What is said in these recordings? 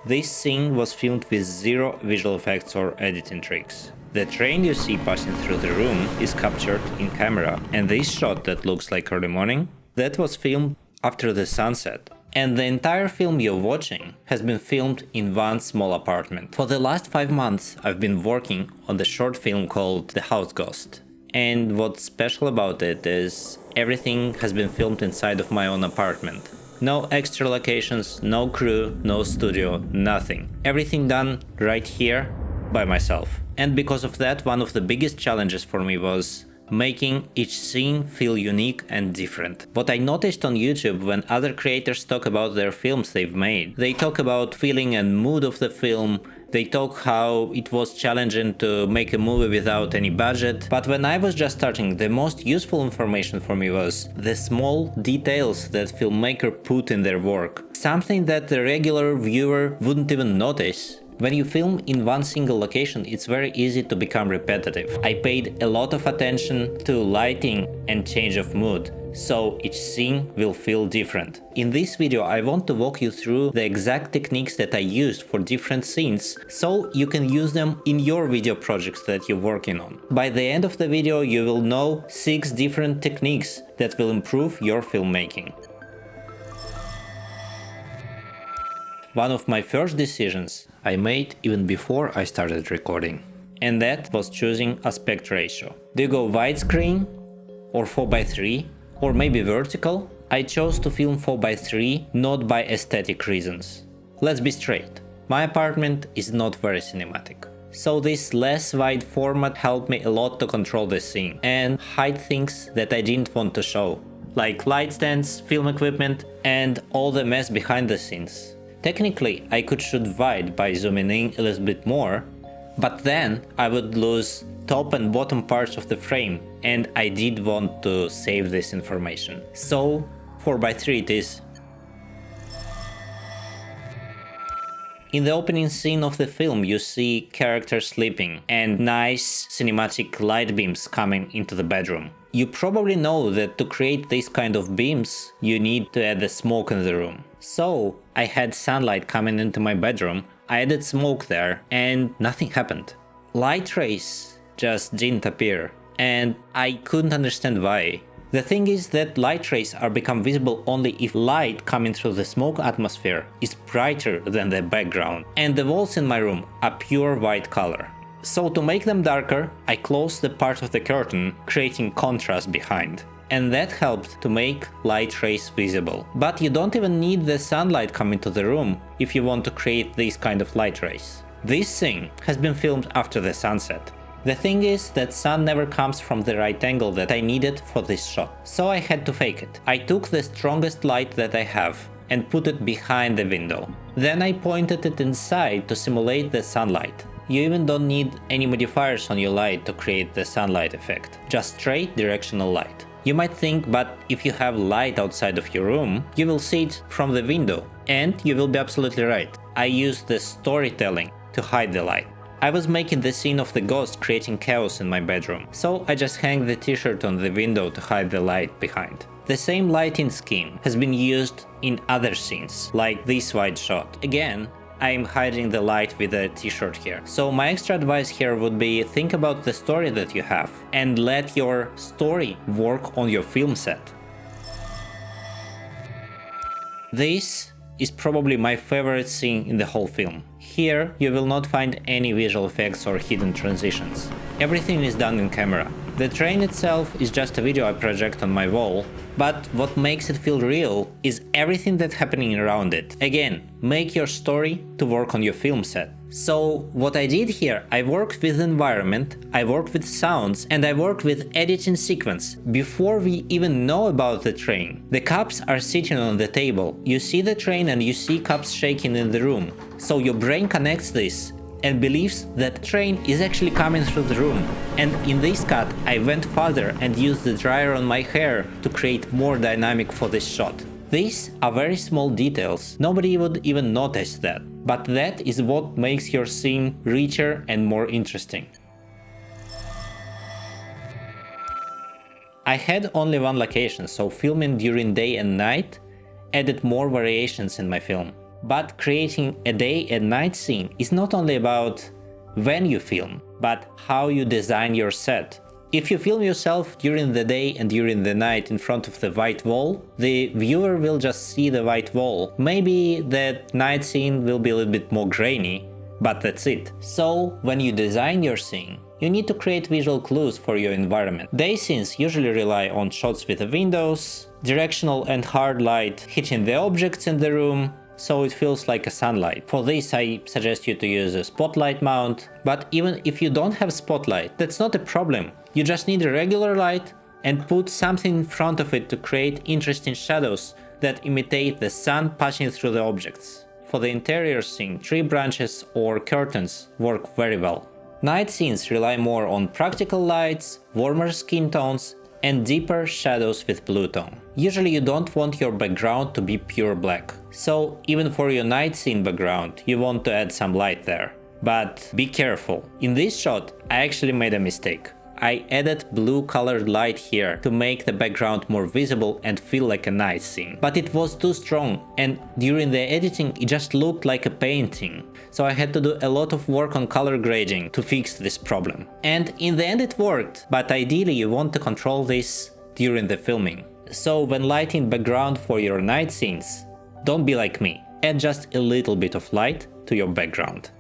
This scene was filmed with zero visual effects or editing tricks. The train you see passing through the room is captured in camera, and this shot that looks like early morning, that was filmed after the sunset. And the entire film you're watching has been filmed in one small apartment. For the last 5 months, I've been working on the short film called The House Ghost. And what's special about it is everything has been filmed inside of my own apartment. No extra locations, no crew, no studio, nothing. Everything done right here by myself. And because of that, one of the biggest challenges for me was making each scene feel unique and different. What I noticed on YouTube when other creators talk about their films they've made, they talk about feeling and mood of the film, they talk how it was challenging to make a movie without any budget. But when I was just starting, the most useful information for me was the small details that filmmaker put in their work. Something that the regular viewer wouldn't even notice. When you film in one single location, it's very easy to become repetitive. I paid a lot of attention to lighting and change of mood, so each scene will feel different. In this video, I want to walk you through the exact techniques that I used for different scenes, so you can use them in your video projects that you're working on. By the end of the video, you will know 6 different techniques that will improve your filmmaking. One of my first decisions I made even before I started recording, and that was choosing aspect ratio. Do you go widescreen or 4:3 or maybe vertical? I chose to film 4:3 not by aesthetic reasons. Let's be straight, my apartment is not very cinematic. So this less wide format helped me a lot to control the scene and hide things that I didn't want to show, like light stands, film equipment, and all the mess behind the scenes. Technically, I could shoot wide by zooming in a little bit more, but then I would lose top and bottom parts of the frame, and I did want to save this information. So 4:3 it is. In the opening scene of the film, you see characters sleeping and nice cinematic light beams coming into the bedroom. You probably know that to create this kind of beams, you need to add the smoke in the room. So I had sunlight coming into my bedroom, I added smoke there, and nothing happened. Light rays just didn't appear, and I couldn't understand why. The thing is that light rays are become visible only if light coming through the smoke atmosphere is brighter than the background, and the walls in my room are pure white color. So to make them darker, I closed the part of the curtain, creating contrast behind. And that helped to make light rays visible. But you don't even need the sunlight coming to the room if you want to create these kind of light rays. This scene has been filmed after the sunset. The thing is that sun never comes from the right angle that I needed for this shot, so I had to fake it. I took the strongest light that I have and put it behind the window. Then I pointed it inside to simulate the sunlight. You even don't need any modifiers on your light to create the sunlight effect, just straight directional light. You might think, but if you have light outside of your room, you will see it from the window, and you will be absolutely right. I used the storytelling to hide the light. I was making the scene of the ghost creating chaos in my bedroom, so I just hang the t-shirt on the window to hide the light behind. The same lighting scheme has been used in other scenes, like this wide shot. Again, I'm hiding the light with a t-shirt here. So my extra advice here would be think about the story that you have and let your story work on your film set. This is probably my favorite scene in the whole film. Here you will not find any visual effects or hidden transitions. Everything is done in camera. The train itself is just a video I project on my wall, but what makes it feel real is everything that's happening around it. Again, make your story to work on your film set. So what I did here, I worked with environment, I worked with sounds, and I worked with editing sequence before we even know about the train. The cups are sitting on the table. You see the train and you see cups shaking in the room. So your brain connects this and believes that the train is actually coming through the room. And in this cut, I went further and used the dryer on my hair to create more dynamic for this shot. These are very small details, nobody would even notice that, but that is what makes your scene richer and more interesting. I had only one location, so filming during day and night added more variations in my film. But creating a day and night scene is not only about when you film, but how you design your set. If you film yourself during the day and during the night in front of the white wall, the viewer will just see the white wall. Maybe that night scene will be a little bit more grainy, but that's it. So when you design your scene, you need to create visual clues for your environment. Day scenes usually rely on shots with the windows, directional and hard light hitting the objects in the room, so it feels like a sunlight. For this I suggest you to use a spotlight mount, but even if you don't have spotlight, that's not a problem. You just need a regular light and put something in front of it to create interesting shadows that imitate the sun passing through the objects. For the interior scene, tree branches or curtains work very well. Night scenes rely more on practical lights, warmer skin tones, and deeper shadows with blue tone. Usually you don't want your background to be pure black, so even for your night scene background you want to add some light there. But be careful, in this shot I actually made a mistake. I added blue colored light here to make the background more visible and feel like a night scene. But it was too strong, and during the editing it just looked like a painting. So I had to do a lot of work on color grading to fix this problem. And in the end it worked, but ideally you want to control this during the filming. So when lighting background for your night scenes, don't be like me. Add just a little bit of light to your background.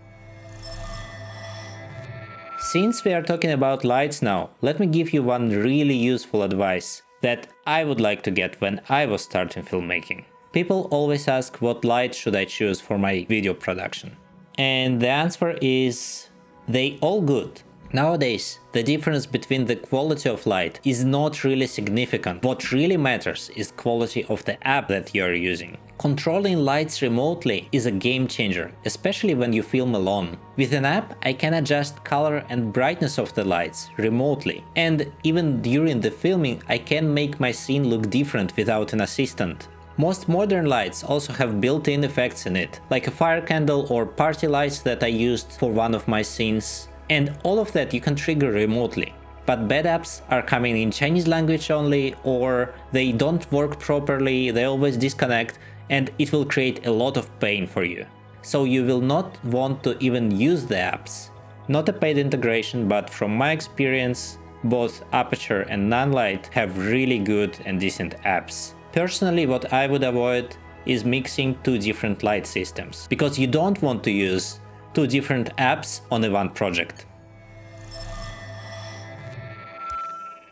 Since we are talking about lights now, let me give you one really useful advice that I would like to get when I was starting filmmaking. People always ask what light should I choose for my video production. And the answer is they all good. Nowadays, the difference between the quality of light is not really significant. What really matters is quality of the app that you are using. Controlling lights remotely is a game changer, especially when you film alone. With an app, I can adjust color and brightness of the lights remotely. And even during the filming, I can make my scene look different without an assistant. Most modern lights also have built-in effects in it, like a fire candle or party lights that I used for one of my scenes. And all of that you can trigger remotely. But bad apps are coming in Chinese language only, or they don't work properly, they always disconnect, and it will create a lot of pain for you. So you will not want to even use the apps. Not a paid integration, but from my experience, both Aperture and Nanlite have really good and decent apps. Personally, what I would avoid is mixing two different light systems, because you don't want to use two different apps on one project.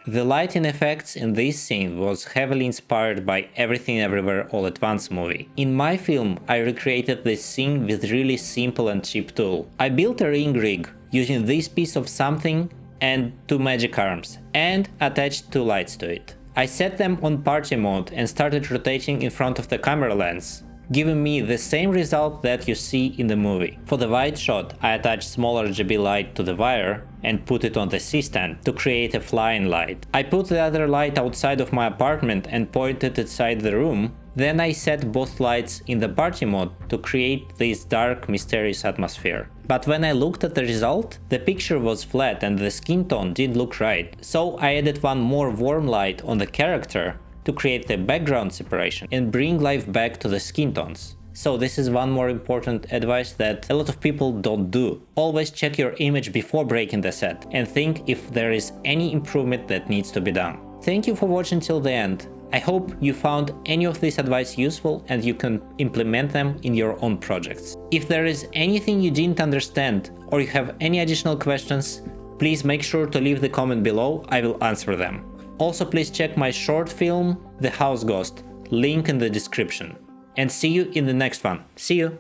The lighting effects in this scene was heavily inspired by Everything Everywhere All at Once movie. In my film, I recreated this scene with really simple and cheap tool. I built a ring rig using this piece of something and two magic arms, and attached two lights to it. I set them on party mode and started rotating in front of the camera lens, giving me the same result that you see in the movie. For the wide shot, I attached small RGB light to the wire and put it on the C-stand to create a flying light. I put the other light outside of my apartment and pointed inside the room. Then I set both lights in the party mode to create this dark, mysterious atmosphere. But when I looked at the result, the picture was flat and the skin tone didn't look right. So I added one more warm light on the character to create the background separation and bring life back to the skin tones. So this is one more important advice that a lot of people don't do. Always check your image before breaking the set and think if there is any improvement that needs to be done. Thank you for watching till the end. I hope you found any of this advice useful and you can implement them in your own projects. If there is anything you didn't understand or you have any additional questions, please make sure to leave the comment below, I will answer them. Also, please check my short film, The House Ghost, link in the description. And see you in the next one. See you!